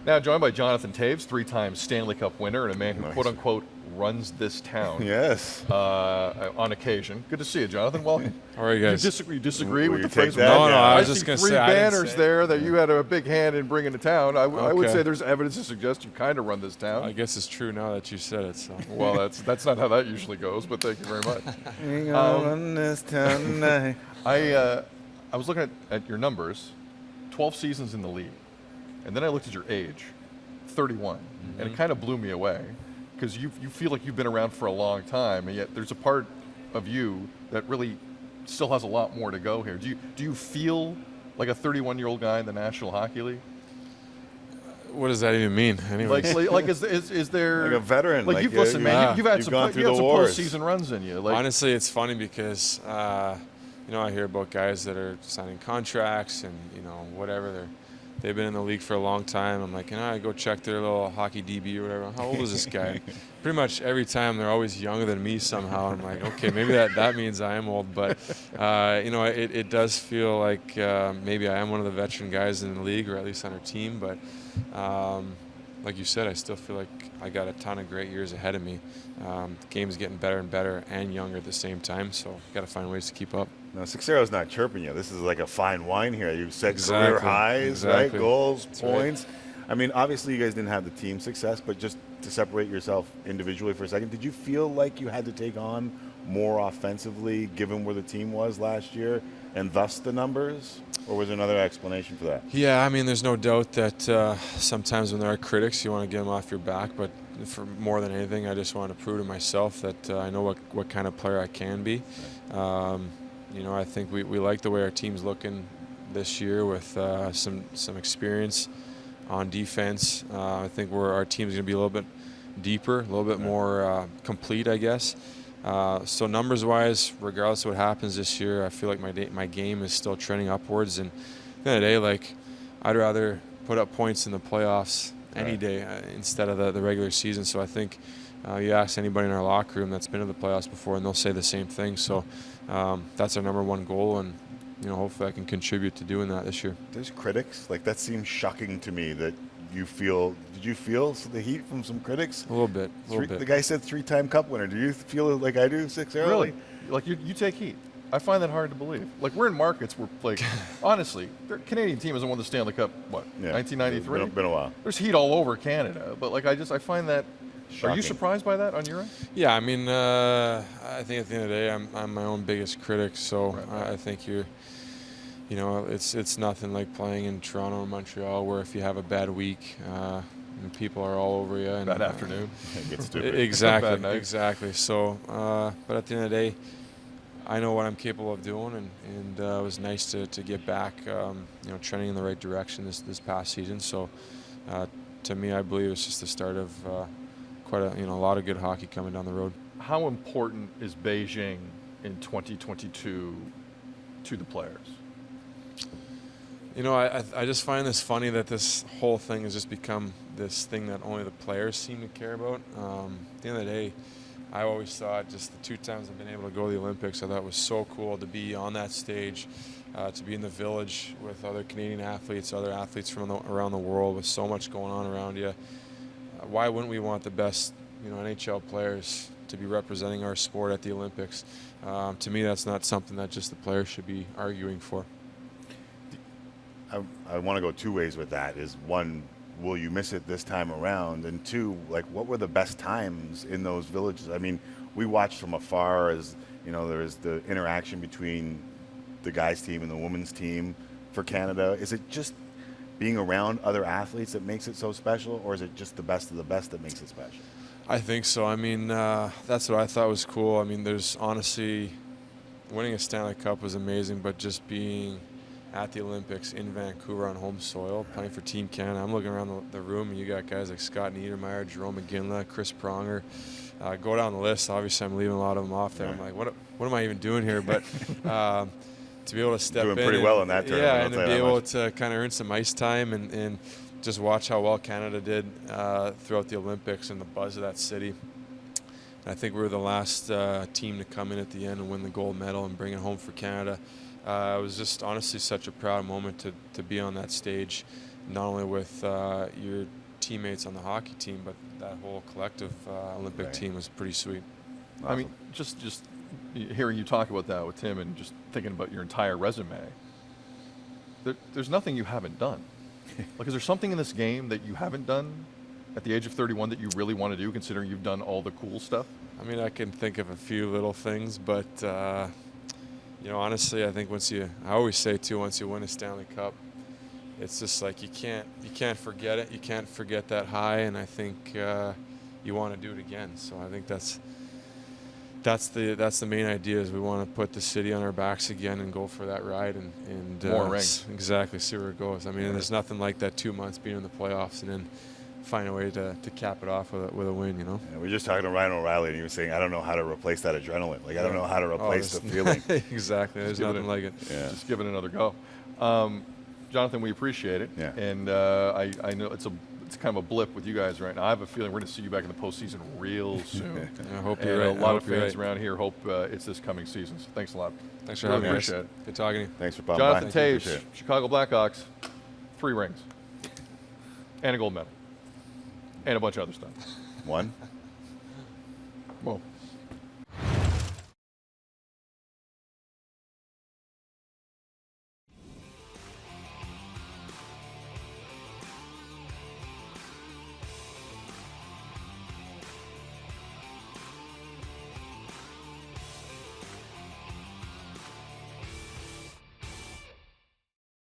Now joined by Jonathan Toews, 3-time Stanley Cup winner and a man who Nice. quote-unquote runs this town. Yes. On occasion. Good to see you, Jonathan. Welcome. How are you guys? You disagree Will with you the take phrase? that? No, Yeah. I I was just see going to three say, I didn't banners say- there that you had a big hand in bringing to town. I would Okay. say there's evidence to suggest you kind of run this town. I guess it's true now that you said it. So Well, that's not how that usually goes, but thank you very much. We gonna run this town tonight. I was looking at your numbers, 12 seasons in the league, and then I looked at your age, 31, and it kind of blew me away because you feel like you've been around for a long time, and yet there's a part of you that really still has a lot more to go here. Do you feel like a 31-year-old guy in the National Hockey League? what does that even mean? Anyway, Like is there Like a veteran, Like, like, you've yeah, listened, man. You've had you've some gone through you had the some wars. postseason runs in you. Like, honestly, it's funny because I hear about guys that are signing contracts and whatever. They've been in the league for a long time. I'm like, I go check their little hockey DB or whatever. How old is this guy? Pretty much every time they're always younger than me somehow. I'm like, okay, maybe that means I am old. But, it does feel like maybe I am one of the veteran guys in the league, or at least on our team. But like you said, I still feel like I got a ton of great years ahead of me. The game's getting better and better and younger at the same time, so got to find ways to keep up. No, Sixero's not chirping you. This is like a fine wine here. You've set Exactly. career highs, Exactly. right? Goals, That's points. I mean, obviously you guys didn't have the team success, but just to separate yourself individually for a second, did you feel like you had to take on more offensively given where the team was last year and thus the numbers? Or was there another explanation for that? Yeah, I mean, there's no doubt that sometimes when there are critics, you want to get them off your back. But for more than anything, I just want to prove to myself that I know what kind of player I can be. I think we like the way our team's looking this year with some experience on defense. I think our team's going to be a little bit deeper, a little bit more complete, I guess. So numbers-wise, regardless of what happens this year, I feel like my game is still trending upwards. And at the end of the day, like, I'd rather put up points in the playoffs any day instead of the regular season. So I think you ask anybody in our locker room that's been to the playoffs before, and they'll say the same thing. So that's our number one goal, and hopefully I can contribute to doing that this year. There's critics. Like, that seems shocking to me that you feel. Did you feel the heat from some critics? A little bit. The guy said 3-time Cup winner. Do you feel like I do, Sixero? really? Like you take heat. I find that hard to believe. Like, we're in markets where, like, honestly, the Canadian team hasn't won the Stanley Cup, what, Yeah. 1993? Been a while. There's heat all over Canada, but like I find that. Are Shocking. you surprised by that on your end? Yeah, I mean, I think at the end of the day, I'm my own biggest critic. So Right. I think it's nothing like playing in Toronto or Montreal, where if you have a bad week, and people are all over you. And, That afternoon. It gets stupid. Exactly, Bad night. exactly. So, but at the end of the day, I know what I'm capable of doing, and it was nice to get back, trending in the right direction this past season. So, to me, I believe it's just the start of quite a lot of good hockey coming down the road. How important is Beijing in 2022 to the players? I just find this funny that this whole thing has just become this thing that only the players seem to care about. At the end of the day, I always thought just the 2 times I've been able to go to the Olympics, I thought it was so cool to be on that stage, to be in the village with other Canadian athletes, other athletes from around the world with so much going on around you. Why wouldn't we want the best, NHL players to be representing our sport at the Olympics? To me, that's not something that just the players should be arguing for. I want to go two ways with that. Is one, will you miss it this time around? And two, like, what were the best times in those villages? I mean, we watched from afar as, there is the interaction between the guys' team and the women's team for Canada. Is it just being around other athletes that makes it so special, or is it just the best of the best that makes it special? I think so. I mean, that's what I thought was cool. I mean, there's honestly, winning a Stanley Cup was amazing, but just being at the Olympics in Vancouver on home soil, playing for Team Canada. I'm looking around the room, and you got guys like Scott Niedermayer, Jerome McGinley, Chris Pronger. Go down the list. Obviously, I'm leaving a lot of them off there. I'm like, what am I even doing here? But to be able to step in. Doing pretty well in that tournament. Yeah, and to be able to kind of earn some ice time and just watch how well Canada did throughout the Olympics and the buzz of that city. And I think we were the last team to come in at the end and win the gold medal and bring it home for Canada. It was just honestly such a proud moment to be on that stage, not only with your teammates on the hockey team, but that whole collective Olympic Right. team was pretty sweet. I mean, just hearing you talk about that with Tim and just thinking about your entire resume, there's nothing you haven't done. Like, is there something in this game that you haven't done at the age of 31 that you really want to do, considering you've done all the cool stuff? I mean, I can think of a few little things, but honestly, I think I always say too, once you win a Stanley Cup, it's just like you can't forget it. You can't forget that high, and I think you want to do it again. So I think that's the main idea, is we want to put the city on our backs again and go for that ride and More rings. Exactly, see where it goes. I mean, there's nothing like that 2 months being in the playoffs and then find a way to cap it off with a win, Yeah, we were just talking to Ryan O'Reilly, and he was saying, I don't know how to replace that adrenaline. Like, I don't know how to replace the feeling. Exactly, there's give it nothing like it. Yeah. Just give it another go. Jonathan, we appreciate it. Yeah. And I know it's kind of a blip with you guys right now. I have a feeling we're going to see you back in the postseason real soon. I hope And you're right. a lot I of hope you're fans right. around here hope it's this coming season. So thanks a lot. Thanks for Really having me. guys. appreciate it. Good talking to you. Thanks for popping Jonathan by. Toews, Appreciate it. Chicago Blackhawks, 3 rings, and a gold medal, and a bunch of other stuff. One. Well,